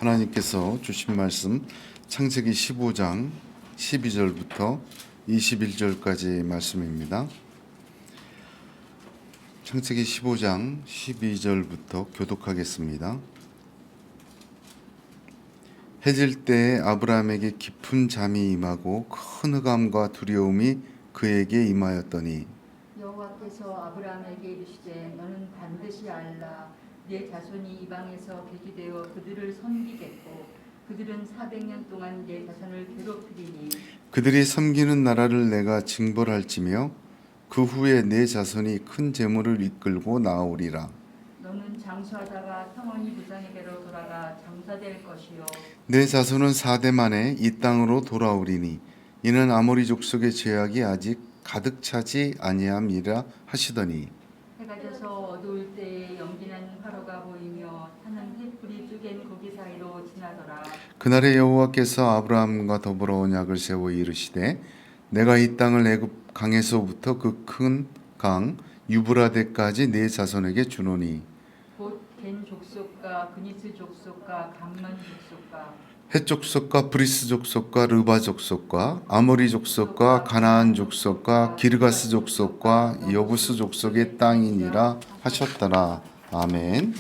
하나님께서 주신 말씀 창세기 15장 12절부터 21절까지 말씀입니다. 창세기 15장 12절부터 교독하겠습니다. 해질 때에 아브라함에게 깊은 잠이 임하고 큰 흑암과 두려움이 그에게 임하였더니 여호와께서 아브라함에게 이르시되 너는 반드시 알라 내 자손이 이방에서 괴기되어 그들을 섬기겠고 그들은 400년 동안 내 자손을 괴롭히리니 그들이 섬기는 나라를 내가 징벌할지며 그 후에 내 자손이 큰 재물을 이끌고 나오리라. 너는 장수하다가 평원이 부장에게로 돌아가 장사될 것이요 내 자손은 4대 만에 이 땅으로 돌아오리니 이는 아모리 족속의 죄악이 아직 가득 차지 아니함이라 하시더니 해가 져서 어두울 때에 연기나는 화로가 보이며 타는 횃불이 쪼갠 고기 사이로 지나더라. 그날에 여호와께서 아브라함과 더불어 언약을 세워 이르시되 내가 이 땅을 애굽 강에서부터 그 큰 강 유브라데까지 내 자손에게 주노니 곧 겐 족속과 그니스 족속과 감만 족속과 헷 족속과 브리스 족속과 르바 족속과 아모리 족속과 가나안 족속과 기르가스 족속과 여부스 족속의 땅이니라 하셨더라. 아멘.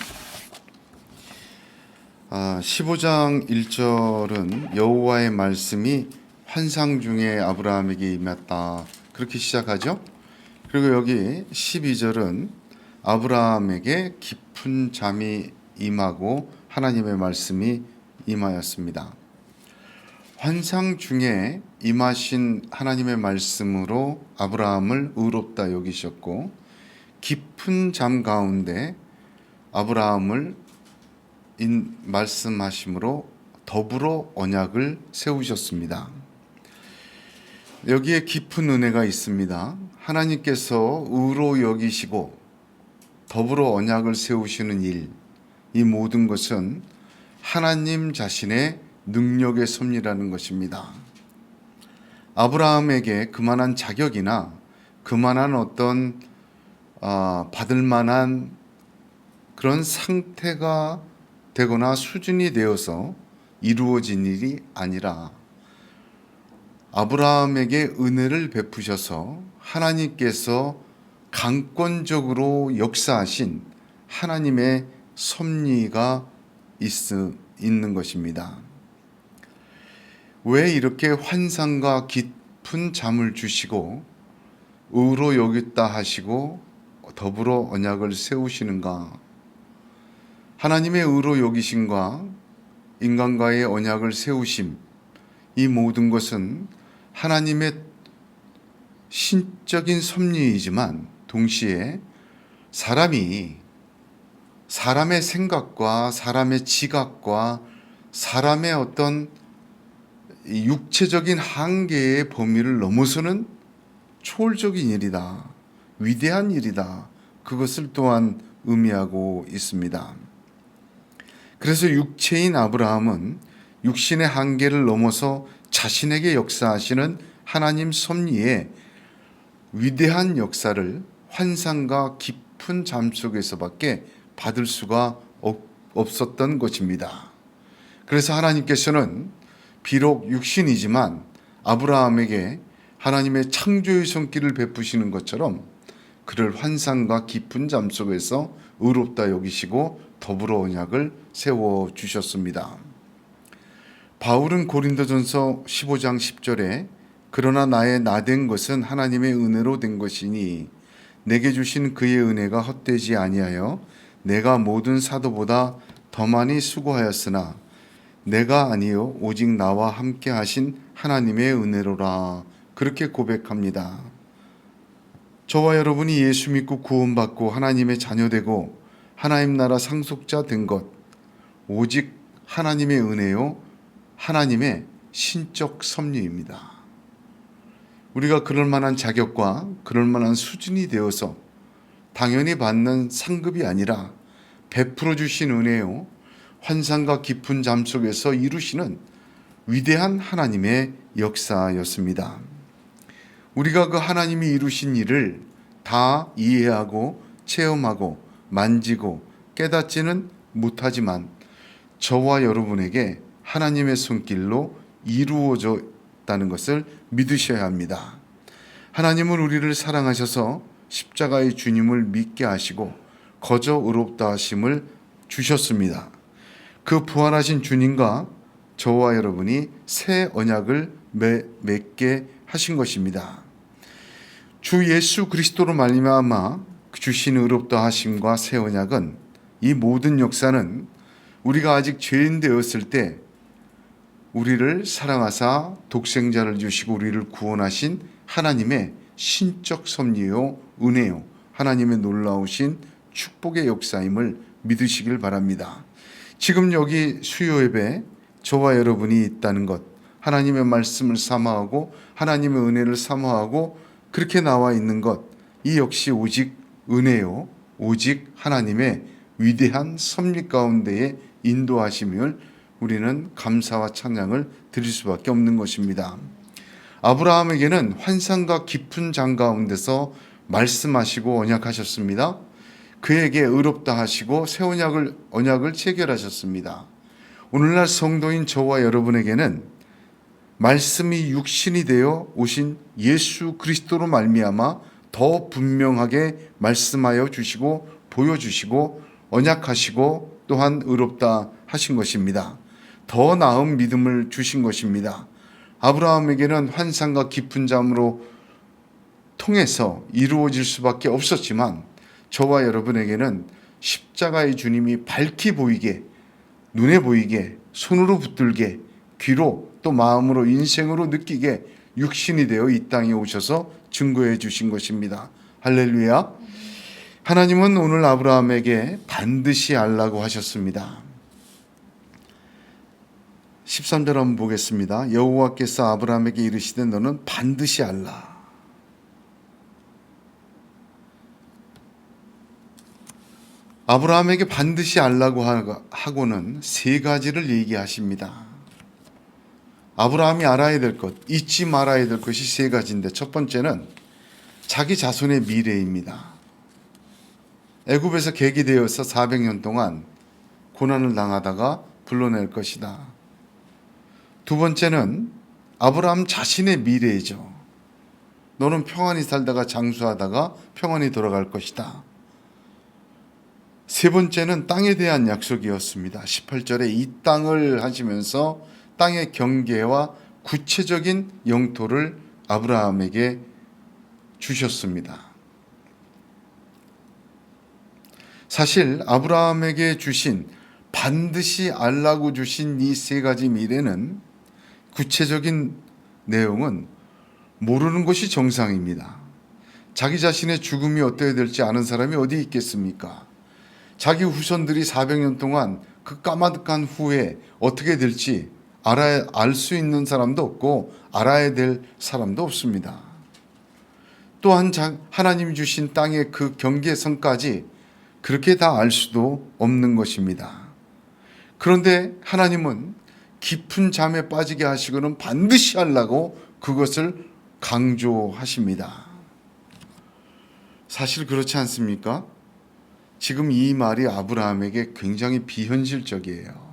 15장 1절은 여호와의 말씀이 환상 중에 아브라함에게 임했다. 그렇게 시작하죠. 그리고 여기 12절은 아브라함에게 깊은 잠이 임하고 하나님의 말씀이 임하였습니다. 환상 중에 임하신 하나님의 말씀으로 아브라함을 의롭다 여기셨고 깊은 잠 가운데 아브라함을 말씀하심으로 더불어 언약을 세우셨습니다. 여기에 깊은 은혜가 있습니다. 하나님께서 의로 여기시고 더불어 언약을 세우시는 일, 이 모든 것은 하나님 자신의 능력의 섭리라는 것입니다. 아브라함에게 그만한 자격이나 그만한 어떤 받을 만한 그런 상태가 되거나 수준이 되어서 이루어진 일이 아니라 아브라함에게 은혜를 베푸셔서 하나님께서 강권적으로 역사하신 하나님의 섭리가 있는 것입니다. 왜 이렇게 환상과 깊은 잠을 주시고 의로 여겼다 하시고 더불어 언약을 세우시는가? 하나님의 의로 여기심과 인간과의 언약을 세우심, 이 모든 것은 하나님의 신적인 섭리이지만 동시에 사람의 생각과 사람의 지각과 사람의 어떤 육체적인 한계의 범위를 넘어서는 초월적인 일이다. 위대한 일이다. 그것을 또한 의미하고 있습니다. 그래서 육체인 아브라함은 육신의 한계를 넘어서 자신에게 역사하시는 하나님 섭리의 위대한 역사를 환상과 깊은 잠 속에서밖에 받을 수가 없었던 것입니다. 그래서 하나님께서는 비록 육신이지만 아브라함에게 하나님의 창조의 손길을 베푸시는 것처럼 그를 환상과 깊은 잠 속에서 의롭다 여기시고 더불어 언약을 세워주셨습니다. 바울은 고린도전서 15장 10절에 그러나 나의 나된 것은 하나님의 은혜로 된 것이니 내게 주신 그의 은혜가 헛되지 아니하여 내가 모든 사도보다 더 많이 수고하였으나 내가 아니요 오직 나와 함께 하신 하나님의 은혜로라 그렇게 고백합니다. 저와 여러분이 예수 믿고 구원받고 하나님의 자녀되고 하나님 나라 상속자 된 것 오직 하나님의 은혜요 하나님의 신적 섭리입니다. 우리가 그럴 만한 자격과 그럴 만한 수준이 되어서 당연히 받는 상급이 아니라 베풀어 주신 은혜요 환상과 깊은 잠 속에서 이루시는 위대한 하나님의 역사였습니다. 우리가 그 하나님이 이루신 일을 다 이해하고 체험하고 만지고 깨닫지는 못하지만 저와 여러분에게 하나님의 손길로 이루어졌다는 것을 믿으셔야 합니다. 하나님은 우리를 사랑하셔서 십자가의 주님을 믿게 하시고 거저 의롭다 하심을 주셨습니다. 그 부활하신 주님과 저와 여러분이 새 언약을 맺게 하신 것입니다. 주 예수 그리스도로 말미암아 주신 의롭다 하심과 새 언약은, 이 모든 역사는 우리가 아직 죄인 되었을 때 우리를 사랑하사 독생자를 주시고 우리를 구원하신 하나님의 신적 섭리요 은혜요 하나님의 놀라우신 축복의 역사임을 믿으시길 바랍니다. 지금 여기 수요 예배 저와 여러분이 있다는 것, 하나님의 말씀을 사모하고 하나님의 은혜를 사모하고 그렇게 나와 있는 것, 이 역시 오직 은혜요, 오직 하나님의 위대한 섭리 가운데에 인도하심을 우리는 감사와 찬양을 드릴 수밖에 없는 것입니다. 아브라함에게는 환상과 깊은 잠 가운데서 말씀하시고 언약하셨습니다. 그에게 의롭다 하시고 새 언약을 체결하셨습니다. 오늘날 성도인 저와 여러분에게는 말씀이 육신이 되어 오신 예수 그리스도로 말미암아 더 분명하게 말씀하여 주시고 보여주시고 언약하시고 또한 의롭다 하신 것입니다. 더 나은 믿음을 주신 것입니다. 아브라함에게는 환상과 깊은 잠으로 통해서 이루어질 수밖에 없었지만 저와 여러분에게는 십자가의 주님이 밝히 보이게, 눈에 보이게, 손으로 붙들게, 귀로 또 마음으로 인생으로 느끼게 육신이 되어 이 땅에 오셔서 증거해 주신 것입니다. 할렐루야. 하나님은 오늘 아브라함에게 반드시 알라고 하셨습니다. 13절 한번 보겠습니다. 여호와께서 아브라함에게 이르시되 너는 반드시 알라. 아브라함에게 반드시 알라고 하고는 세 가지를 얘기하십니다. 아브라함이 알아야 될 것, 잊지 말아야 될 것이 세 가지인데, 첫 번째는 자기 자손의 미래입니다. 애굽에서 객이되어서 400년 동안 고난을 당하다가 불러낼 것이다. 두 번째는 아브라함 자신의 미래이죠. 너는 평안히 살다가 장수하다가 평안히 돌아갈 것이다. 세 번째는 땅에 대한 약속이었습니다. 18절에 이 땅을 하시면서 땅의 경계와 구체적인 영토를 아브라함에게 주셨습니다. 사실 아브라함에게 주신, 반드시 알라고 주신 이 세 가지 미래는, 구체적인 내용은 모르는 것이 정상입니다. 자기 자신의 죽음이 어떻게 될지 아는 사람이 어디 있겠습니까? 자기 후손들이 400년 동안 그 까마득한 후에 어떻게 될지 알 수 있는 사람도 없고 알아야 될 사람도 없습니다. 또한 하나님이 주신 땅의 그 경계선까지 그렇게 다 알 수도 없는 것입니다. 그런데 하나님은 깊은 잠에 빠지게 하시고는 반드시 하려고 그것을 강조하십니다. 사실 그렇지 않습니까? 지금 이 말이 아브라함에게 굉장히 비현실적이에요.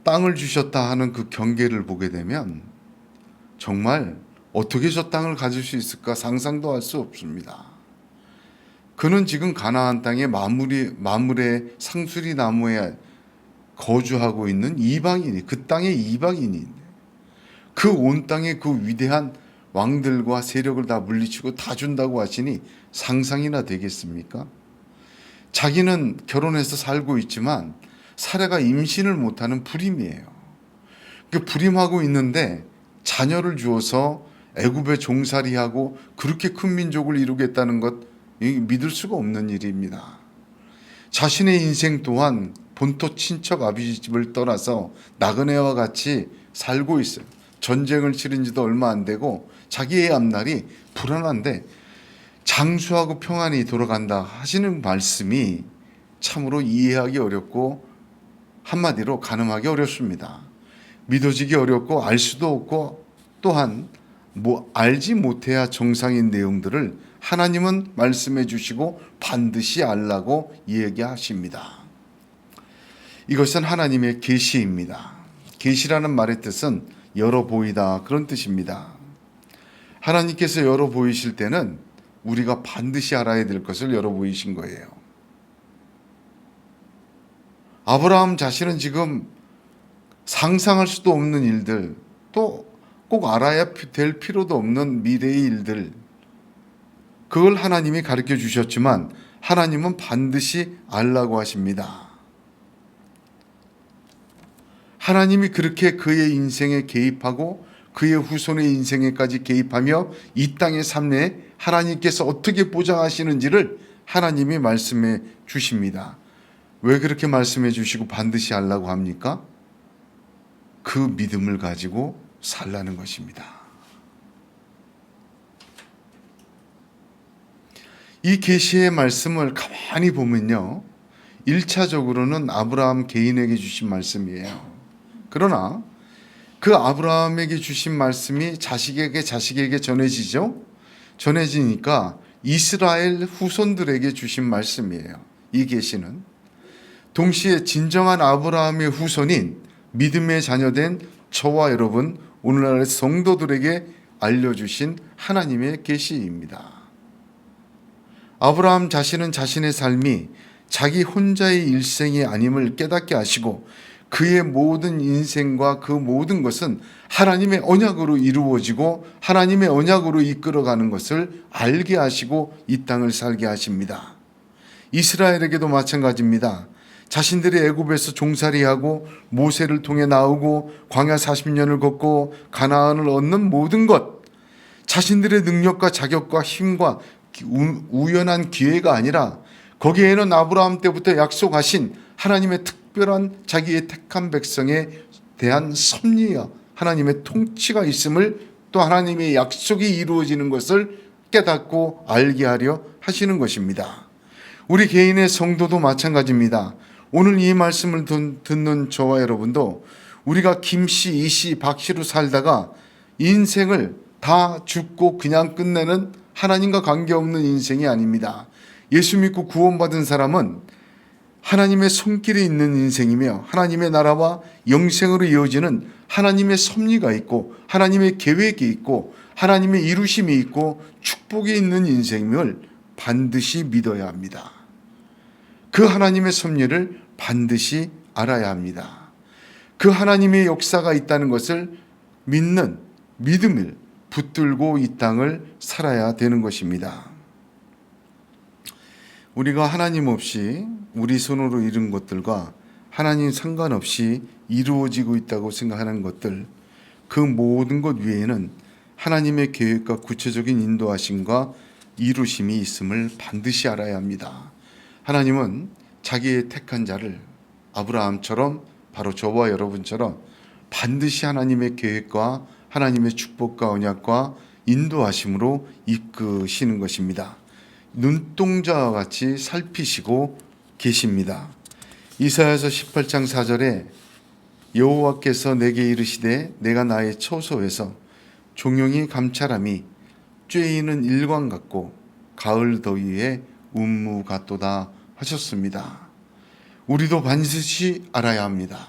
땅을 주셨다 하는 그 경계를 보게 되면 정말 어떻게 저 땅을 가질 수 있을까 상상도 할 수 없습니다. 그는 지금 가나안 땅의 마물의 상수리 나무에 거주하고 있는 이방인이, 그 땅의 이방인이, 그 온 땅의 그 위대한 왕들과 세력을 다 물리치고 다 준다고 하시니 상상이나 되겠습니까? 자기는 결혼해서 살고 있지만 사례가 임신을 못하는 불임이에요. 그 불임하고 있는데 자녀를 주어서 애굽에 종살이하고 그렇게 큰 민족을 이루겠다는 것, 믿을 수가 없는 일입니다. 자신의 인생 또한 본토 친척 아버지 집을 떠나서 나그네와 같이 살고 있어요. 전쟁을 치른 지도 얼마 안 되고 자기의 앞날이 불안한데 장수하고 평안히 돌아간다 하시는 말씀이 참으로 이해하기 어렵고 한마디로 가늠하기 어렵습니다. 믿어지기 어렵고 알 수도 없고 또한 알지 못해야 정상인 내용들을 하나님은 말씀해 주시고 반드시 알라고 얘기하십니다. 이것은 하나님의 계시입니다. 계시라는 말의 뜻은 열어 보이다, 그런 뜻입니다. 하나님께서 열어 보이실 때는 우리가 반드시 알아야 될 것을 열어 보이신 거예요. 아브라함 자신은 지금 상상할 수도 없는 일들, 또 꼭 알아야 될 필요도 없는 미래의 일들, 그걸 하나님이 가르쳐 주셨지만 하나님은 반드시 알라고 하십니다. 하나님이 그렇게 그의 인생에 개입하고 그의 후손의 인생에까지 개입하며 이 땅의 삶에 하나님께서 어떻게 보장하시는지를 하나님이 말씀해 주십니다. 왜 그렇게 말씀해 주시고 반드시 알라고 합니까? 그 믿음을 가지고 살라는 것입니다. 이 계시의 말씀을 가만히 보면요, 1차적으로는 아브라함 개인에게 주신 말씀이에요. 그러나 그 아브라함에게 주신 말씀이 자식에게 전해지죠. 전해지니까 이스라엘 후손들에게 주신 말씀이에요. 이 계시는 동시에 진정한 아브라함의 후손인 믿음의 자녀된 저와 여러분, 오늘날의 성도들에게 알려주신 하나님의 계시입니다. 아브라함 자신은 자신의 삶이 자기 혼자의 일생이 아님을 깨닫게 하시고 그의 모든 인생과 그 모든 것은 하나님의 언약으로 이루어지고 하나님의 언약으로 이끌어가는 것을 알게 하시고 이 땅을 살게 하십니다. 이스라엘에게도 마찬가지입니다. 자신들이 애굽에서 종살이하고 모세를 통해 나오고 광야 40년을 걷고 가나안을 얻는 모든 것, 자신들의 능력과 자격과 힘과 우연한 기회가 아니라 거기에는 아브라함 때부터 약속하신 하나님의 특별한 자기의 택한 백성에 대한 섭리와 하나님의 통치가 있음을, 또 하나님의 약속이 이루어지는 것을 깨닫고 알게 하려 하시는 것입니다. 우리 개인의 성도도 마찬가지입니다. 오늘 이 말씀을 듣는 저와 여러분도 우리가 김씨, 이씨, 박씨로 살다가 인생을 다 죽고 그냥 끝내는 하나님과 관계없는 인생이 아닙니다. 예수 믿고 구원받은 사람은 하나님의 손길에 있는 인생이며 하나님의 나라와 영생으로 이어지는 하나님의 섭리가 있고 하나님의 계획이 있고 하나님의 이루심이 있고 축복이 있는 인생임을 반드시 믿어야 합니다. 그 하나님의 섭리를 반드시 알아야 합니다. 그 하나님의 역사가 있다는 것을 믿는 믿음을 붙들고 이 땅을 살아야 되는 것입니다. 우리가 하나님 없이 우리 손으로 이룬 것들과 하나님 상관없이 이루어지고 있다고 생각하는 것들, 그 모든 것 위에는 하나님의 계획과 구체적인 인도하심과 이루심이 있음을 반드시 알아야 합니다. 하나님은 자기의 택한 자를 아브라함처럼, 바로 저와 여러분처럼 반드시 하나님의 계획과 하나님의 축복과 언약과 인도하심으로 이끄시는 것입니다. 눈동자와 같이 살피시고 계십니다. 이사야서 18장 4절에 여호와께서 내게 이르시되 내가 나의 처소에서 종용이 감찰함이 쬐이는 일광 같고 가을 더위에 운무 같도다 하셨습니다. 우리도 반드시 알아야 합니다.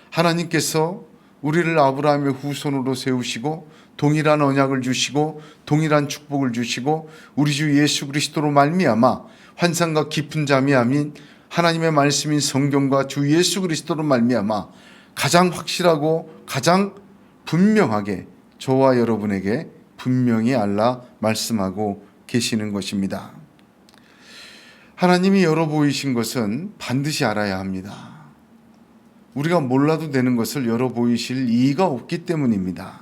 하나님께서 우리를 아브라함의 후손으로 세우시고 동일한 언약을 주시고 동일한 축복을 주시고 우리 주 예수 그리스도로 말미암아 환상과 깊은 잠이 아닌 하나님의 말씀인 성경과 주 예수 그리스도로 말미암아 가장 확실하고 가장 분명하게 저와 여러분에게 분명히 알라 말씀하고 계시는 것입니다. 하나님이 열어 보이신 것은 반드시 알아야 합니다. 우리가 몰라도 되는 것을 열어 보이실 이의가 없기 때문입니다.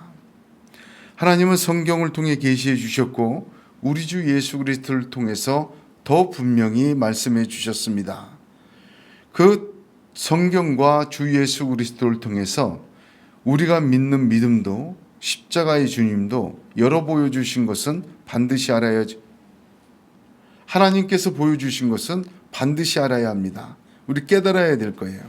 하나님은 성경을 통해 계시해 주셨고 우리 주 예수 그리스도를 통해서 더 분명히 말씀해 주셨습니다. 그 성경과 주 예수 그리스도를 통해서 우리가 믿는 믿음도 십자가의 주님도 열어 보여주신 것은 반드시 알아야죠. 하나님께서 보여주신 것은 반드시 알아야 합니다. 우리 깨달아야 될 거예요.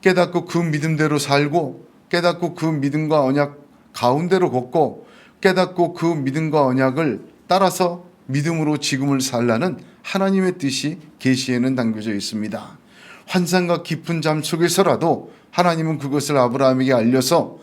깨닫고 그 믿음대로 살고 깨닫고 그 믿음과 언약 가운데로 걷고 깨닫고 그 믿음과 언약을 따라서 믿음으로 지금을 살라는 하나님의 뜻이 계시에는 담겨져 있습니다. 환상과 깊은 잠 속에서라도 하나님은 그것을 아브라함에게 알려서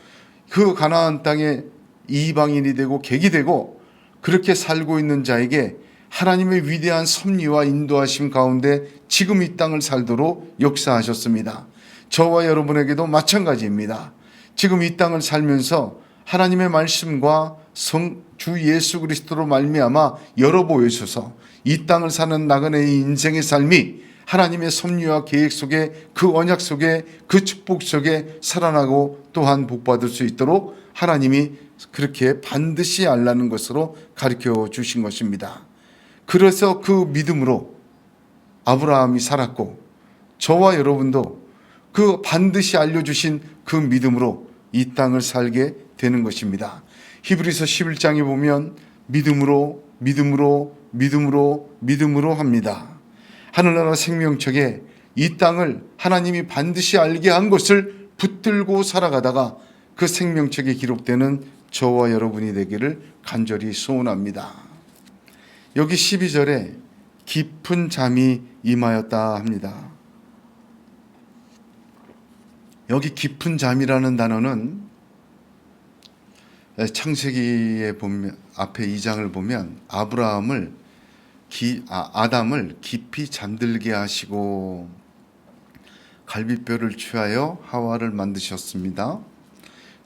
그 가나안 땅에 이방인이 되고 객이 되고 그렇게 살고 있는 자에게 하나님의 위대한 섭리와 인도하심 가운데 지금 이 땅을 살도록 역사하셨습니다. 저와 여러분에게도 마찬가지입니다. 지금 이 땅을 살면서 하나님의 말씀과 주 예수 그리스도로 말미암아 열어 보여주셔서 이 땅을 사는 나그네의 인생의 삶이 하나님의 섭리와 계획 속에 그 언약 속에 그 축복 속에 살아나고 또한 복받을 수 있도록 하나님이 그렇게 반드시 알라는 것으로 가르쳐 주신 것입니다. 그래서 그 믿음으로 아브라함이 살았고 저와 여러분도 그 반드시 알려주신 그 믿음으로 이 땅을 살게 되는 것입니다. 히브리서 11장에 보면 믿음으로 합니다. 하늘나라 생명책에 이 땅을 하나님이 반드시 알게 한 것을 붙들고 살아가다가 그 생명책에 기록되는 저와 여러분이 되기를 간절히 소원합니다. 여기 12절에 깊은 잠이 임하였다 합니다. 여기 깊은 잠이라는 단어는 창세기에 보면 앞에 2장을 보면 아담을 깊이 잠들게 하시고 갈비뼈를 취하여 하와를 만드셨습니다.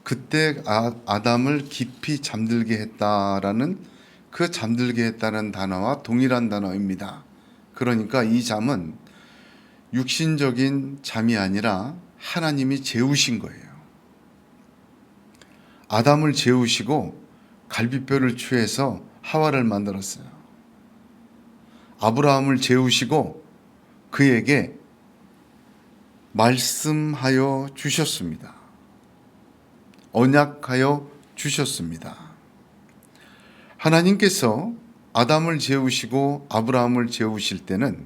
그때 아담을 깊이 잠들게 했다라는 그 잠들게 했다는 단어와 동일한 단어입니다. 그러니까 이 잠은 육신적인 잠이 아니라 하나님이 재우신 거예요. 아담을 재우시고 갈비뼈를 취해서 하와를 만들었어요. 아브라함을 재우시고 그에게 말씀하여 주셨습니다. 언약하여 주셨습니다. 하나님께서 아담을 재우시고 아브라함을 재우실 때는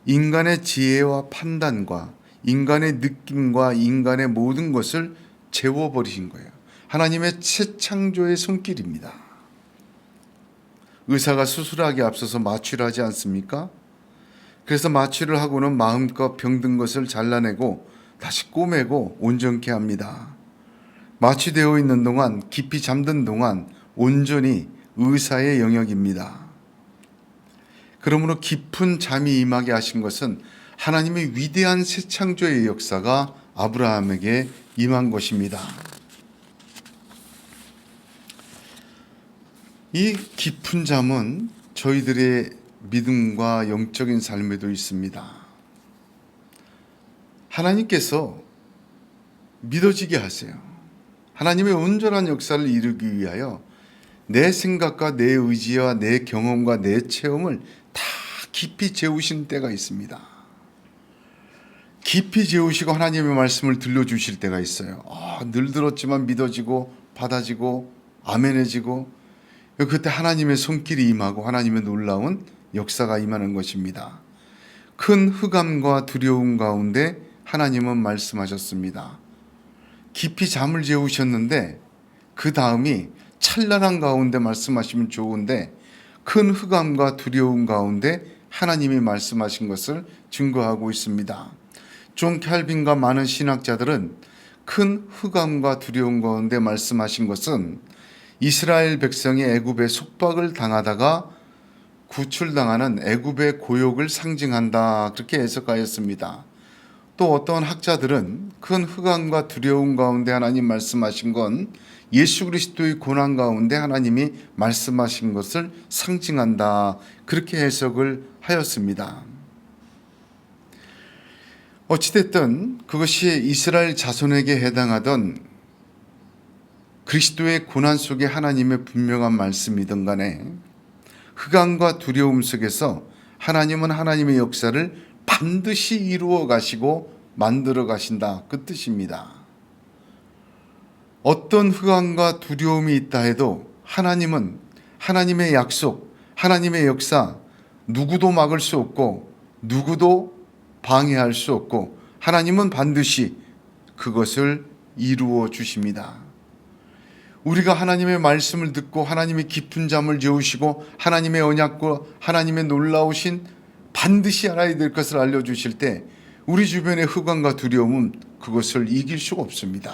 인간의 지혜와 판단과 인간의 느낌과 인간의 모든 것을 재워버리신 거예요. 하나님의 재창조의 손길입니다. 의사가 수술하기 앞서서 마취를 하지 않습니까? 그래서 마취를 하고는 마음껏 병든 것을 잘라내고 다시 꼬매고 온전케 합니다. 마취되어 있는 동안, 깊이 잠든 동안 온전히 의사의 영역입니다. 그러므로 깊은 잠이 임하게 하신 것은 하나님의 위대한 새창조의 역사가 아브라함에게 임한 것입니다. 이 깊은 잠은 저희들의 믿음과 영적인 삶에도 있습니다. 하나님께서 믿어지게 하세요. 하나님의 온전한 역사를 이루기 위하여 내 생각과 내 의지와 내 경험과 내 체험을 다 깊이 재우신 때가 있습니다. 깊이 재우시고 하나님의 말씀을 들려주실 때가 있어요. 늘 들었지만 믿어지고 받아지고 아멘해지고 그때 하나님의 손길이 임하고 하나님의 놀라운 역사가 임하는 것입니다. 큰 흑암과 두려움 가운데 하나님은 말씀하셨습니다. 깊이 잠을 재우셨는데 그 다음이 찬란한 가운데 말씀하시면 좋은데 큰 흑암과 두려움 가운데 하나님이 말씀하신 것을 증거하고 있습니다. 존 캘빈과 많은 신학자들은 큰 흑암과 두려움 가운데 말씀하신 것은 이스라엘 백성이 애굽에 속박을 당하다가 구출당하는 애굽의 고욕을 상징한다, 그렇게 해석하였습니다. 또 어떤 학자들은 큰 흑암과 두려움 가운데 하나님 말씀하신 건 예수 그리스도의 고난 가운데 하나님이 말씀하신 것을 상징한다, 그렇게 해석을 하였습니다. 어찌됐든 그것이 이스라엘 자손에게 해당하던 그리스도의 고난 속에 하나님의 분명한 말씀이든 간에 흑암과 두려움 속에서 하나님은 하나님의 역사를 반드시 이루어 가시고 만들어 가신다, 그 뜻입니다. 어떤 흑암과 두려움이 있다 해도 하나님은 하나님의 약속, 하나님의 역사 누구도 막을 수 없고 누구도 방해할 수 없고 하나님은 반드시 그것을 이루어 주십니다. 우리가 하나님의 말씀을 듣고 하나님의 깊은 잠을 재우시고 하나님의 언약과 하나님의 놀라우신 반드시 알아야 될 것을 알려주실 때 우리 주변의 흑암과 두려움은 그것을 이길 수가 없습니다.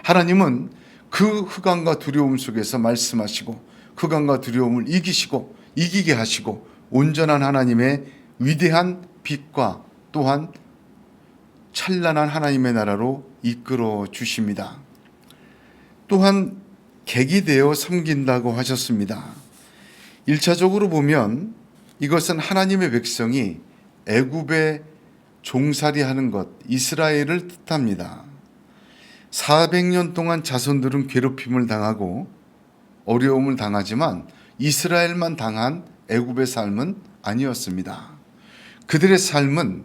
하나님은 그 흑암과 두려움 속에서 말씀하시고 흑암과 두려움을 이기시고 이기게 하시고 온전한 하나님의 위대한 빛과 또한 찬란한 하나님의 나라로 이끌어 주십니다. 또한 객이 되어 섬긴다고 하셨습니다. 1차적으로 보면 이것은 하나님의 백성이 애굽에 종살이하는 것, 이스라엘을 뜻합니다. 400년 동안 자손들은 괴롭힘을 당하고 어려움을 당하지만 이스라엘만 당한 애굽의 삶은 아니었습니다. 그들의 삶은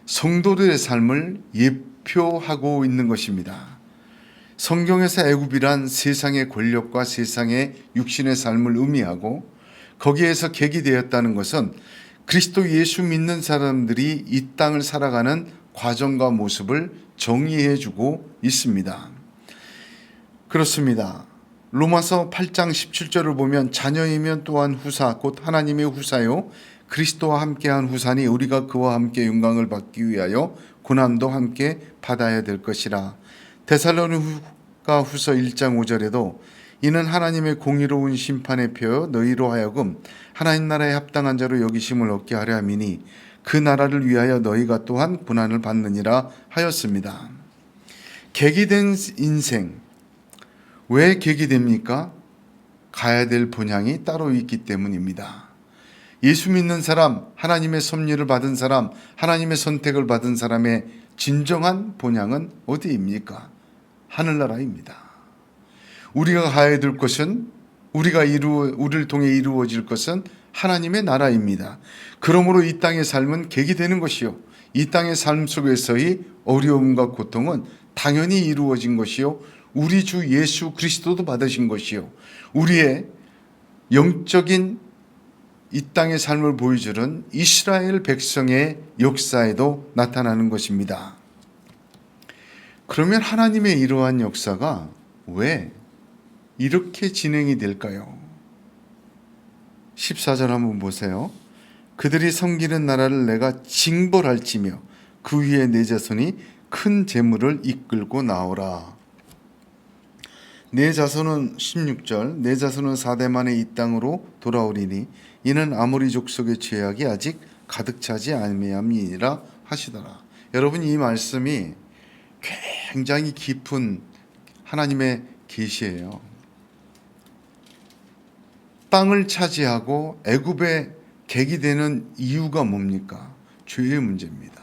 성도들의 삶을 예표하고 있는 것입니다. 성경에서 애굽이란 세상의 권력과 세상의 육신의 삶을 의미하고 거기에서 객이 되었다는 것은 그리스도 예수 믿는 사람들이 이 땅을 살아가는 과정과 모습을 정의해주고 있습니다. 그렇습니다. 로마서 8장 17절을 보면 자녀이면 또한 후사 곧 하나님의 후사요 그리스도와 함께한 후사니 우리가 그와 함께 영광을 받기 위하여 고난도 함께 받아야 될 것이라. 데살로니가 후서 1장 5절에도 이는 하나님의 공의로운 심판의 표 너희로 하여금 하나님 나라에 합당한 자로 여기심을 얻게 하려 함이니 그 나라를 위하여 너희가 또한 고난을 받느니라 하였습니다. 객이 된 인생, 왜 객이 됩니까? 가야 될 본향이 따로 있기 때문입니다. 예수 믿는 사람, 하나님의 섭리를 받은 사람, 하나님의 선택을 받은 사람의 진정한 본향은 어디입니까? 하늘나라입니다. 우리가 가야 될 것은 우리를 통해 이루어질 것은 하나님의 나라입니다. 그러므로 이 땅의 삶은 객이 되는 것이요. 이 땅의 삶 속에서의 어려움과 고통은 당연히 이루어진 것이요. 우리 주 예수 그리스도도 받으신 것이요. 우리의 영적인 이 땅의 삶을 보여주는 이스라엘 백성의 역사에도 나타나는 것입니다. 그러면 하나님의 이러한 역사가 왜 이렇게 진행이 될까요? 14절 한번 보세요. 그들이 섬기는 나라를 내가 징벌할지며 그 위에 내 자손이 큰 재물을 이끌고 나오라. 내 자손은 16절 내 자손은 4대 만에 이 땅으로 돌아오리니 이는 아모리 족속의 죄악이 아직 가득 차지 아니함이니라 하시더라. 여러분 이 말씀이 굉장히 깊은 하나님의 계시예요. 땅을 차지하고 애굽의 객이 되는 이유가 뭡니까? 죄의 문제입니다.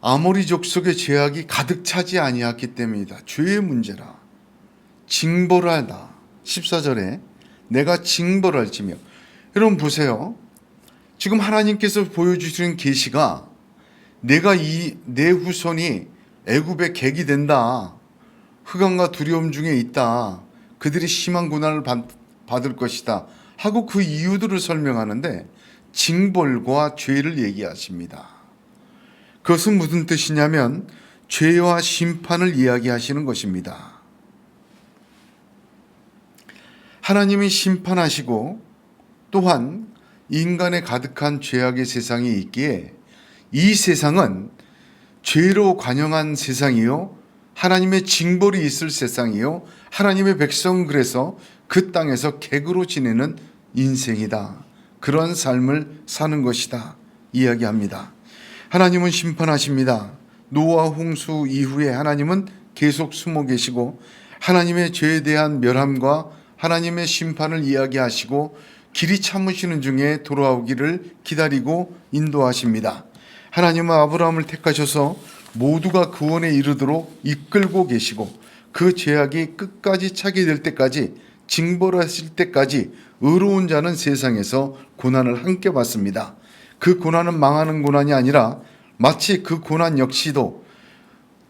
아모리 족속의 죄악이 가득 차지 아니었기 때문이다. 죄의 문제라. 징벌하다. 14절에 내가 징벌할지며. 여러분 보세요. 지금 하나님께서 보여주시는 계시가 내가 내 후손이 애굽의 객이 된다. 흑암과 두려움 중에 있다. 그들이 심한 고난을 받을 것이다 하고 그 이유들을 설명하는데 징벌과 죄를 얘기하십니다. 그것은 무슨 뜻이냐면 죄와 심판을 이야기하시는 것입니다. 하나님이 심판하시고 또한 인간의 가득한 죄악의 세상이 있기에 이 세상은 죄로 관영한 세상이요 하나님의 징벌이 있을 세상이요 하나님의 백성은 그래서 그 땅에서 객으로 지내는 인생이다. 그런 삶을 사는 것이다 이야기합니다. 하나님은 심판하십니다. 노아 홍수 이후에 하나님은 계속 숨어 계시고 하나님의 죄에 대한 멸함과 하나님의 심판을 이야기하시고 길이 참으시는 중에 돌아오기를 기다리고 인도하십니다. 하나님은 아브라함을 택하셔서 모두가 구원에 이르도록 이끌고 계시고 그 죄악이 끝까지 차게 될 때까지 징벌하실 때까지 의로운 자는 세상에서 고난을 함께 받습니다. 그 고난은 망하는 고난이 아니라 마치 그 고난 역시도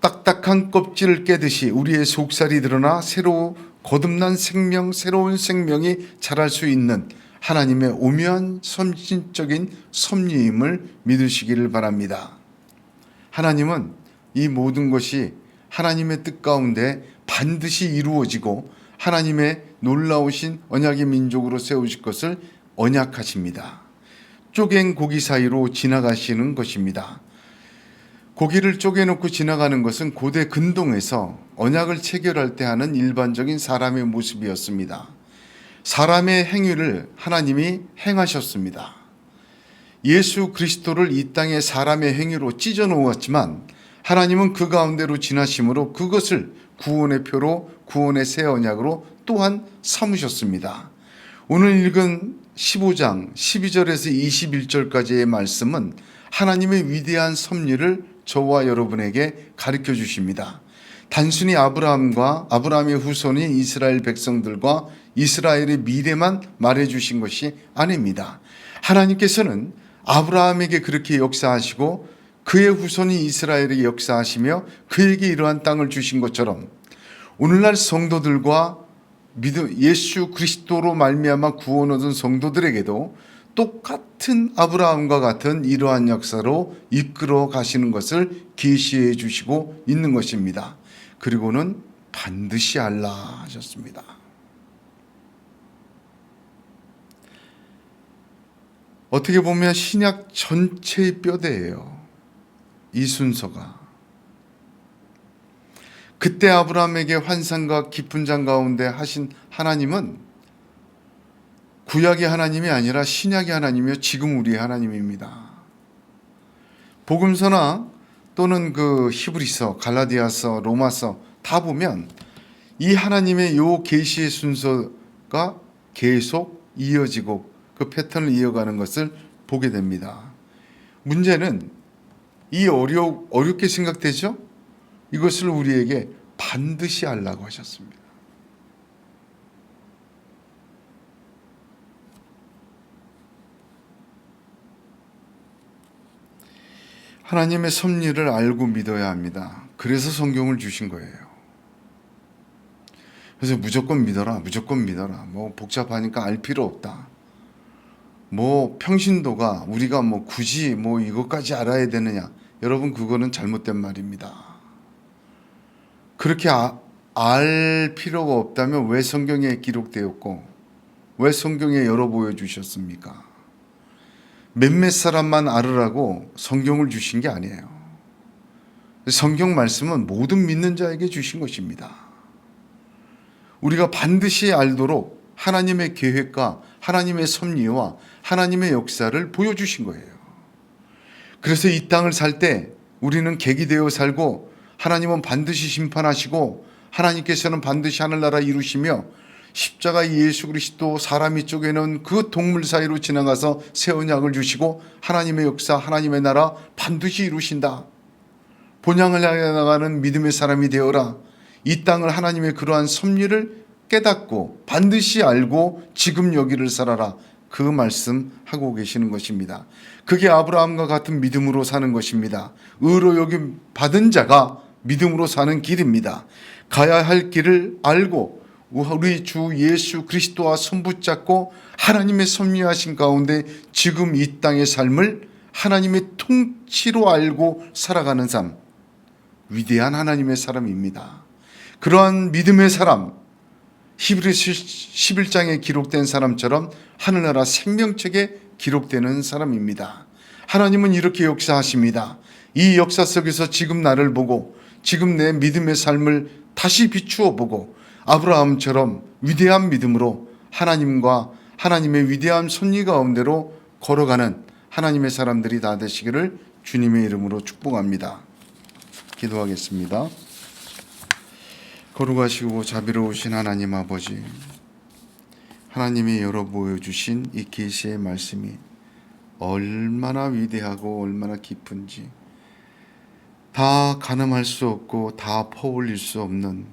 딱딱한 껍질을 깨듯이 우리의 속살이 드러나 새로 거듭난 생명, 새로운 생명이 자랄 수 있는 하나님의 오묘한 선진적인 섭리임을 믿으시기를 바랍니다. 하나님은 이 모든 것이 하나님의 뜻 가운데 반드시 이루어지고 하나님의 놀라우신 언약의 민족으로 세우실 것을 언약하십니다. 쪼갠 고기 사이로 지나가시는 것입니다. 고기를 쪼개놓고 지나가는 것은 고대 근동에서 언약을 체결할 때 하는 일반적인 사람의 모습이었습니다. 사람의 행위를 하나님이 행하셨습니다. 예수 그리스도를 이 땅에 사람의 행위로 찢어 놓았지만 하나님은 그 가운데로 지나심으로 그것을 구원의 표로, 구원의 새 언약으로 또한 삼으셨습니다. 오늘 읽은 15장 12절에서 21절까지의 말씀은 하나님의 위대한 섭리를 저와 여러분에게 가르쳐 주십니다. 단순히 아브라함의 후손인 이스라엘 백성들과 이스라엘의 미래만 말해 주신 것이 아닙니다. 하나님께서는 아브라함에게 그렇게 역사하시고 그의 후손인 이스라엘에게 역사하시며 그에게 이러한 땅을 주신 것처럼 오늘날 성도들과 예수 그리스도로 말미암아 구원 얻은 성도들에게도 똑같은 아브라함과 같은 이러한 역사로 이끌어 가시는 것을 계시해 주시고 있는 것입니다. 그리고는 반드시 알라 하셨습니다. 어떻게 보면 신약 전체의 뼈대예요. 이 순서가. 그때 아브라함에게 환상과 깊은 잠 가운데 하신 하나님은 구약의 하나님이 아니라 신약의 하나님이며 지금 우리의 하나님입니다. 복음서나 또는 그 히브리서, 갈라디아서, 로마서 다 보면 이 하나님의 요 계시의 순서가 계속 이어지고 그 패턴을 이어가는 것을 보게 됩니다. 문제는 이 어렵게 생각되죠? 이것을 우리에게 반드시 알라고 하셨습니다. 하나님의 섭리를 알고 믿어야 합니다. 그래서 성경을 주신 거예요. 그래서 무조건 믿어라, 무조건 믿어라. 뭐 복잡하니까 알 필요 없다. 뭐 평신도가 우리가 뭐 굳이 뭐 이것까지 알아야 되느냐? 여러분 그거는 잘못된 말입니다. 그렇게 알 필요가 없다면 왜 성경에 기록되었고 왜 성경에 열어 보여주셨습니까? 몇몇 사람만 알으라고 성경을 주신 게 아니에요. 성경 말씀은 모든 믿는 자에게 주신 것입니다. 우리가 반드시 알도록 하나님의 계획과 하나님의 섭리와 하나님의 역사를 보여주신 거예요. 그래서 이 땅을 살 때 우리는 객이 되어 살고 하나님은 반드시 심판하시고 하나님께서는 반드시 하늘나라 이루시며 십자가 예수 그리스도 사람이 쪼개는 그 동물 사이로 지나가서 새 언약을 주시고 하나님의 역사, 하나님의 나라 반드시 이루신다. 본향을 향해 나가는 믿음의 사람이 되어라. 이 땅을 하나님의 그러한 섭리를 깨닫고 반드시 알고 지금 여기를 살아라. 그 말씀하고 계시는 것입니다. 그게 아브라함과 같은 믿음으로 사는 것입니다. 의로 여김 받은 자가 믿음으로 사는 길입니다. 가야 할 길을 알고 우리 주 예수 그리스도와 손붙잡고 하나님의 섭리하신 가운데 지금 이 땅의 삶을 하나님의 통치로 알고 살아가는 삶, 위대한 하나님의 사람입니다. 그러한 믿음의 사람, 히브리서 11장에 기록된 사람처럼 하늘나라 생명책에 기록되는 사람입니다. 하나님은 이렇게 역사하십니다. 이 역사 속에서 지금 나를 보고 지금 내 믿음의 삶을 다시 비추어 보고 아브라함처럼 위대한 믿음으로 하나님과 하나님의 위대한 섭리 가운데로 걸어가는 하나님의 사람들이 다 되시기를 주님의 이름으로 축복합니다. 기도하겠습니다. 거룩하시고 자비로우신 하나님 아버지, 하나님이 열어 보여주신 이 계시의 말씀이 얼마나 위대하고 얼마나 깊은지 다 가늠할 수 없고 다 퍼올릴 수 없는